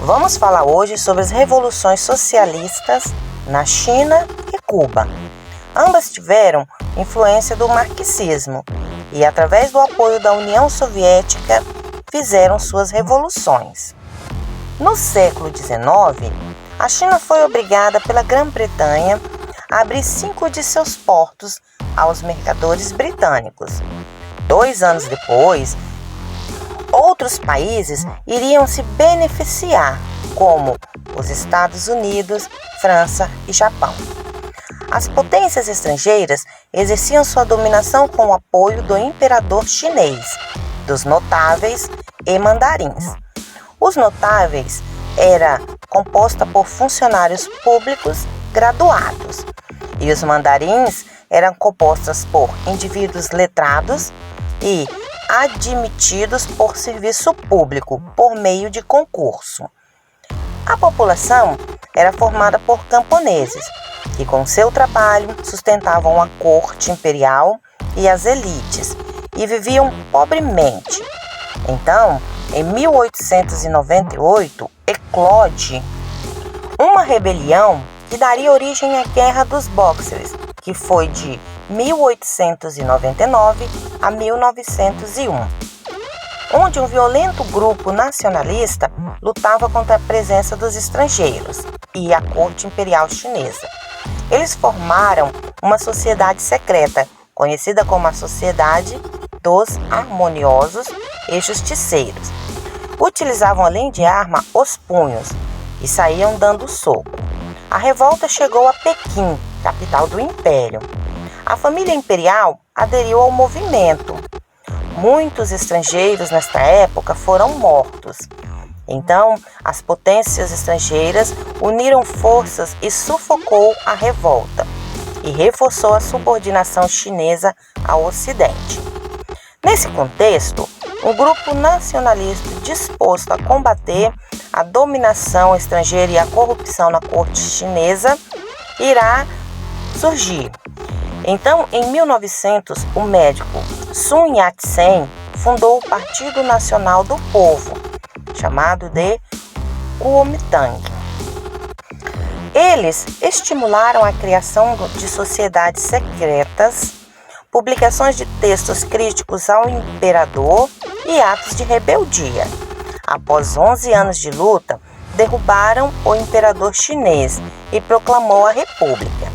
Vamos falar hoje sobre as revoluções socialistas na China e Cuba. Ambas tiveram influência do marxismo e, através do apoio da União Soviética, fizeram suas revoluções. No século XIX, a China foi obrigada pela Grã-Bretanha a abrir 5 de seus portos aos mercadores britânicos. 2 anos depois, outros países iriam se beneficiar, como os Estados Unidos, França e Japão. As potências estrangeiras exerciam sua dominação com o apoio do imperador chinês, dos notáveis e mandarins. Os notáveis era composta por funcionários públicos graduados e os mandarins eram compostas por indivíduos letrados e admitidos por serviço público por meio de concurso. A população era formada por camponeses, que com seu trabalho sustentavam a corte imperial e as elites e viviam pobremente. Então, em 1898, eclode uma rebelião que daria origem à Guerra dos Bóxeres, que foi de 1899 a 1901, onde um violento grupo nacionalista lutava contra a presença dos estrangeiros e a corte imperial chinesa. Eles formaram uma sociedade secreta, conhecida como a Sociedade dos Harmoniosos e Justiceiros. Utilizavam, além de arma, os punhos e saíam dando soco. A revolta chegou a Pequim, capital do Império. A família imperial aderiu ao movimento. Muitos estrangeiros nesta época foram mortos. Então, as potências estrangeiras uniram forças e sufocou a revolta e reforçou a subordinação chinesa ao Ocidente. Nesse contexto, um grupo nacionalista disposto a combater a dominação estrangeira e a corrupção na corte chinesa irá surgir. Então, em 1900, o médico Sun Yat-sen fundou o Partido Nacional do Povo, chamado de Kuomintang. Eles estimularam a criação de sociedades secretas, publicações de textos críticos ao imperador e atos de rebeldia. Após 11 anos de luta, derrubaram o imperador chinês e proclamou a república.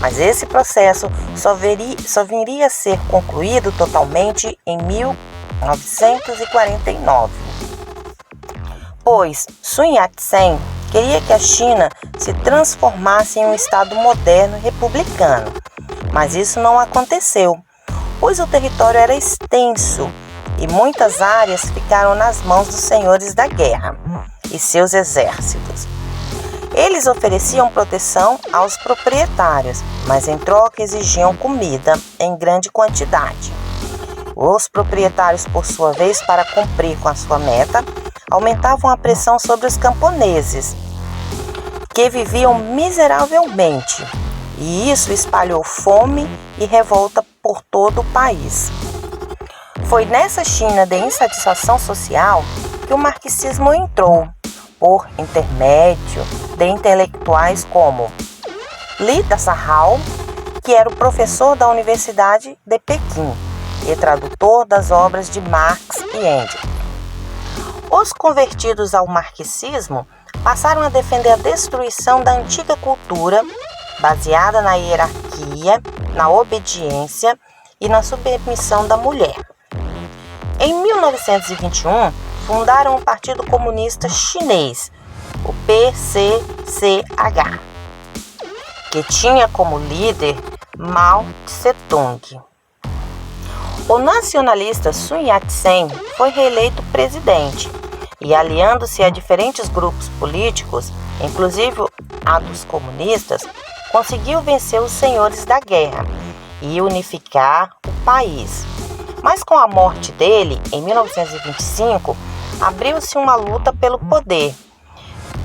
Mas esse processo só viria a ser concluído totalmente em 1949. Pois Sun Yat-sen queria que a China se transformasse em um Estado moderno e republicano. Mas isso não aconteceu, pois o território era extenso e muitas áreas ficaram nas mãos dos senhores da guerra e seus exércitos. Eles ofereciam proteção aos proprietários, mas em troca exigiam comida em grande quantidade. Os proprietários, por sua vez, para cumprir com a sua meta, aumentavam a pressão sobre os camponeses, que viviam miseravelmente, e isso espalhou fome e revolta por todo o país. Foi nessa China de insatisfação social que o marxismo entrou, por intermédio de intelectuais como Li Dassahao, que era o professor da Universidade de Pequim e tradutor das obras de Marx e Engels. Os convertidos ao marxismo passaram a defender a destruição da antiga cultura baseada na hierarquia, na obediência e na submissão da mulher. Em 1921, fundaram o Partido Comunista Chinês, o PCCH, que tinha como líder Mao Tse-tung. O nacionalista Sun Yat-sen foi reeleito presidente e, aliando-se a diferentes grupos políticos, inclusive a dos comunistas, conseguiu vencer os senhores da guerra e unificar o país. Mas com a morte dele, em 1925, abriu-se uma luta pelo poder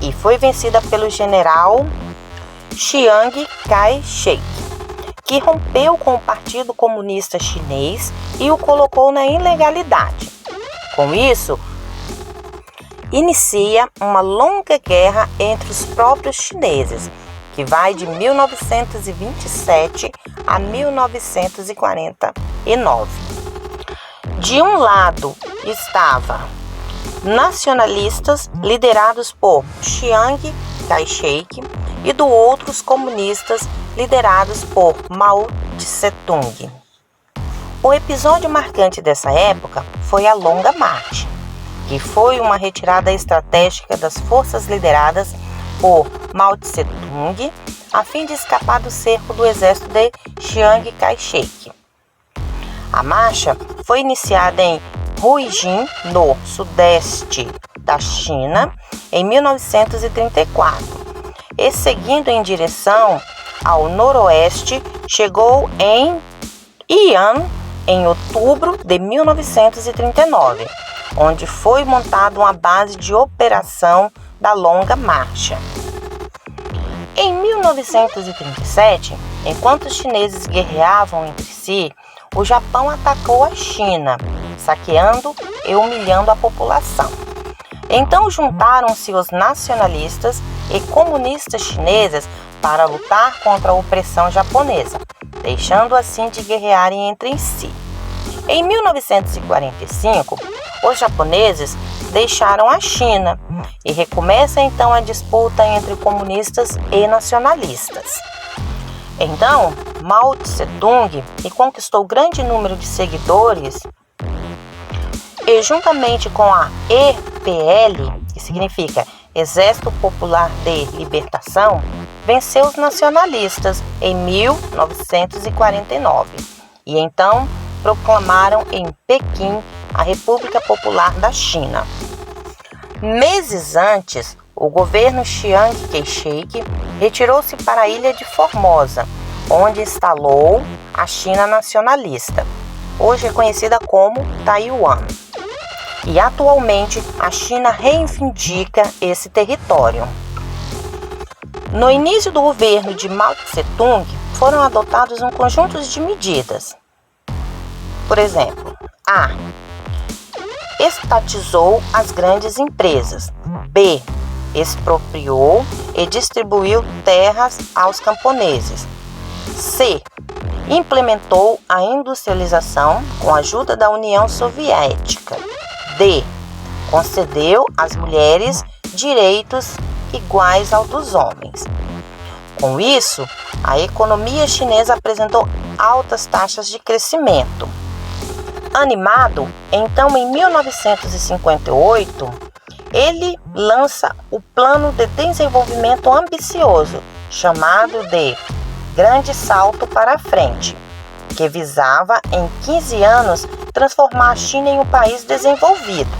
e foi vencida pelo general Chiang Kai-shek, que rompeu com o Partido Comunista Chinês e o colocou na ilegalidade. Com isso, inicia uma longa guerra entre os próprios chineses, que vai de 1927 a 1949. De um lado estava nacionalistas liderados por Chiang Kai-shek e do outro os comunistas liderados por Mao Tse-tung. O episódio marcante dessa época foi a Longa Marcha, que foi uma retirada estratégica das forças lideradas por Mao Tse-tung a fim de escapar do cerco do exército de Chiang Kai-shek. A marcha foi iniciada em Ruijin, no sudeste da China, em 1934, e seguindo em direção ao noroeste, chegou em Yi'an em outubro de 1939, onde foi montada uma base de operação da Longa Marcha. Em 1937, enquanto os chineses guerreavam entre si, o Japão atacou a China, saqueando e humilhando a população. Então juntaram-se os nacionalistas e comunistas chineses para lutar contra a opressão japonesa, deixando assim de guerrearem entre si. Em 1945, os japoneses deixaram a China e recomeça então a disputa entre comunistas e nacionalistas. Então, Mao Tse-tung conquistou grande número de seguidores e, juntamente com a EPL, que significa Exército Popular de Libertação, venceu os nacionalistas em 1949 e então proclamaram em Pequim a República Popular da China. Meses antes, o governo Chiang Kai-shek retirou-se para a ilha de Formosa, onde instalou a China nacionalista, hoje é conhecida como Taiwan. E atualmente a China reivindica esse território. No início do governo de Mao Tse-tung, foram adotados um conjunto de medidas. Por exemplo, A. Estatizou as grandes empresas. B. Expropriou e distribuiu terras aos camponeses. C. Implementou a industrialização com a ajuda da União Soviética. D. Concedeu às mulheres direitos iguais aos dos homens. Com isso, a economia chinesa apresentou altas taxas de crescimento. Animado, então em 1958, ele lança o Plano de Desenvolvimento Ambicioso, chamado de Grande Salto para a Frente, que visava em 15 anos transformar a China em um país desenvolvido.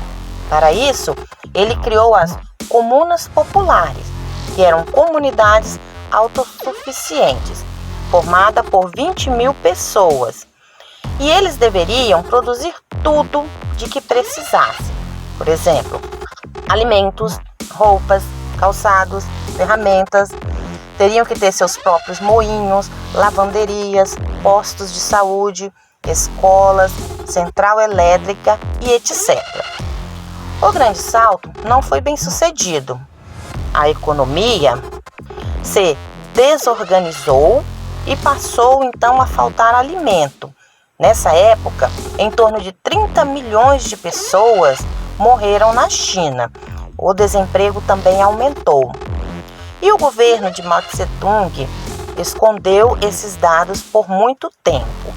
Para isso, ele criou as Comunas Populares, que eram comunidades autossuficientes, formadas por 20 mil pessoas. E eles deveriam produzir tudo de que precisassem. Por exemplo, alimentos, roupas, calçados, ferramentas. Teriam que ter seus próprios moinhos, lavanderias, postos de saúde, escolas, central elétrica e etc. O Grande Salto não foi bem sucedido. A economia se desorganizou e passou então a faltar alimento. Nessa época, em torno de 30 milhões de pessoas morreram na China. O desemprego também aumentou. E o governo de Mao Tse-tung escondeu esses dados por muito tempo.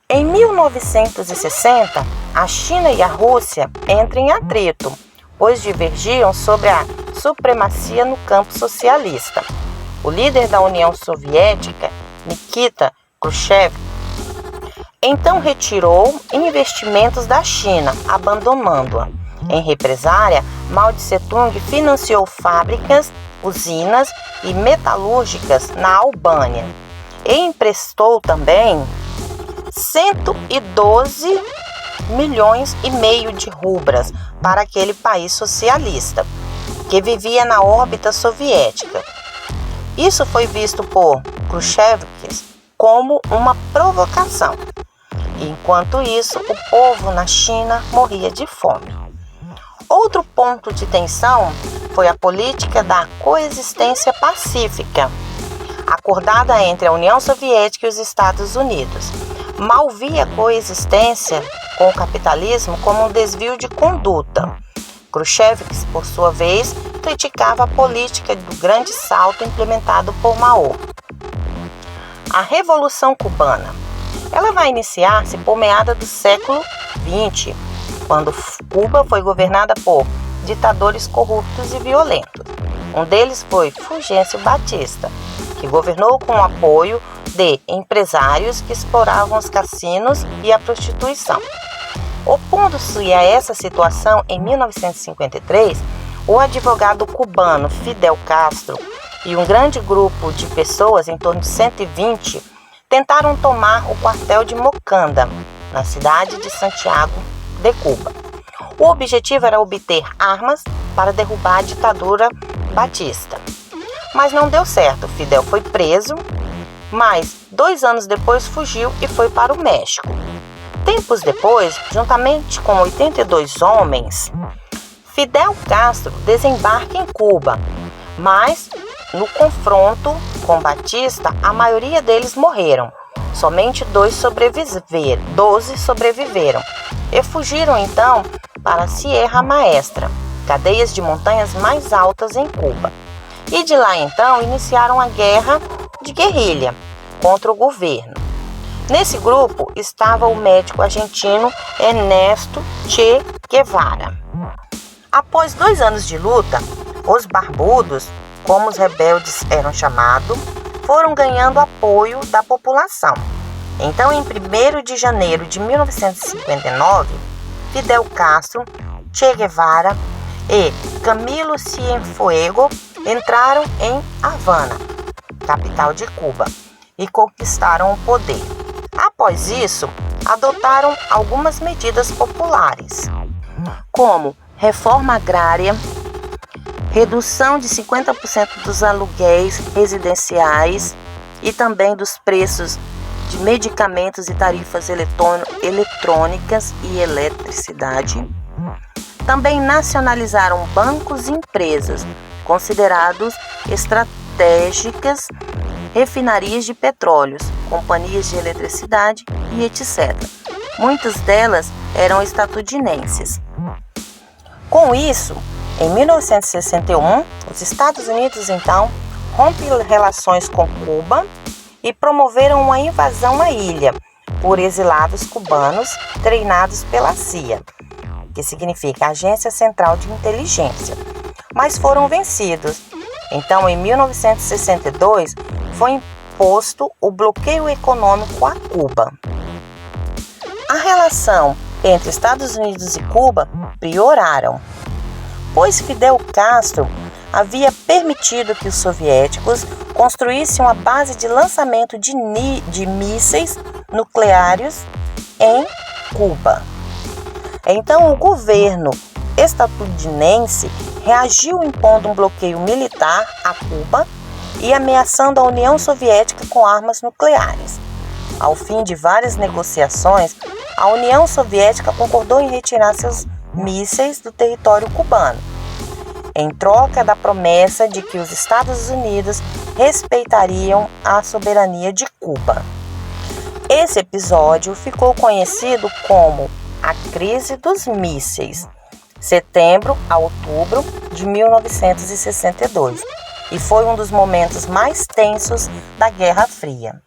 Em 1960, a China e a Rússia entram em atrito, pois divergiam sobre a supremacia no campo socialista. O líder da União Soviética, Nikita Khrushchev, então retirou investimentos da China, abandonando-a. Em represária, Mao Tse-tung financiou fábricas, usinas e metalúrgicas na Albânia e emprestou também 112 milhões e meio de rubras para aquele país socialista que vivia na órbita soviética. Isso foi visto por Khrushchev como uma provocação. Enquanto isso, o povo na China morria de fome. Outro ponto de tensão foi a política da coexistência pacífica, acordada entre a União Soviética e os Estados Unidos. Mal via a coexistência com o capitalismo como um desvio de conduta. Khrushchev, por sua vez, criticava a política do grande salto implementado por Mao. A Revolução Cubana. Ela vai iniciar-se por meada do século XX, quando Cuba foi governada por ditadores corruptos e violentos. Um deles foi Fulgêncio Batista, que governou com o apoio de empresários que exploravam os cassinos e a prostituição. Opondo-se a essa situação, em 1953, o advogado cubano Fidel Castro e um grande grupo de pessoas, em torno de 120, tentaram tomar o quartel de Mocanda, na cidade de Santiago de Cuba. O objetivo era obter armas para derrubar a ditadura batista. Mas não deu certo. Fidel foi preso, mas 2 anos depois fugiu e foi para o México. Tempos depois, juntamente com 82 homens, Fidel Castro desembarca em Cuba, mas no confronto com Batista, a maioria deles morreram. Somente 12 sobreviveram e fugiram então para Sierra Maestra, cadeias de montanhas mais altas em Cuba. E de lá então iniciaram a guerra de guerrilha contra o governo. Nesse grupo estava o médico argentino Ernesto Che Guevara. Após 2 anos de luta, os barbudos, como os rebeldes eram chamados, foram ganhando apoio da população. Então, em 1º de janeiro de 1959, Fidel Castro, Che Guevara e Camilo Cienfuegos entraram em Havana, capital de Cuba, e conquistaram o poder. Após isso, adotaram algumas medidas populares, como reforma agrária, redução de 50% dos aluguéis residenciais e também dos preços de medicamentos e tarifas eletrônicas e eletricidade. Também nacionalizaram bancos e empresas considerados estratégicas, refinarias de petróleos, companhias de eletricidade e etc. Muitas delas eram estadunidenses. Com isso, em 1961, os Estados Unidos, então, rompem relações com Cuba e promoveram uma invasão à ilha por exilados cubanos treinados pela CIA, que significa Agência Central de Inteligência, mas foram vencidos. Então, em 1962, foi imposto o bloqueio econômico a Cuba. A relação entre Estados Unidos e Cuba pioraram, pois Fidel Castro havia permitido que os soviéticos construíssem uma base de lançamento de mísseis nucleares em Cuba. Então, o governo estadunidense reagiu impondo um bloqueio militar a Cuba e ameaçando a União Soviética com armas nucleares. Ao fim de várias negociações, a União Soviética concordou em retirar seus mísseis do território cubano, em troca da promessa de que os Estados Unidos respeitariam a soberania de Cuba. Esse episódio ficou conhecido como a Crise dos Mísseis, setembro a outubro de 1962, e foi um dos momentos mais tensos da Guerra Fria.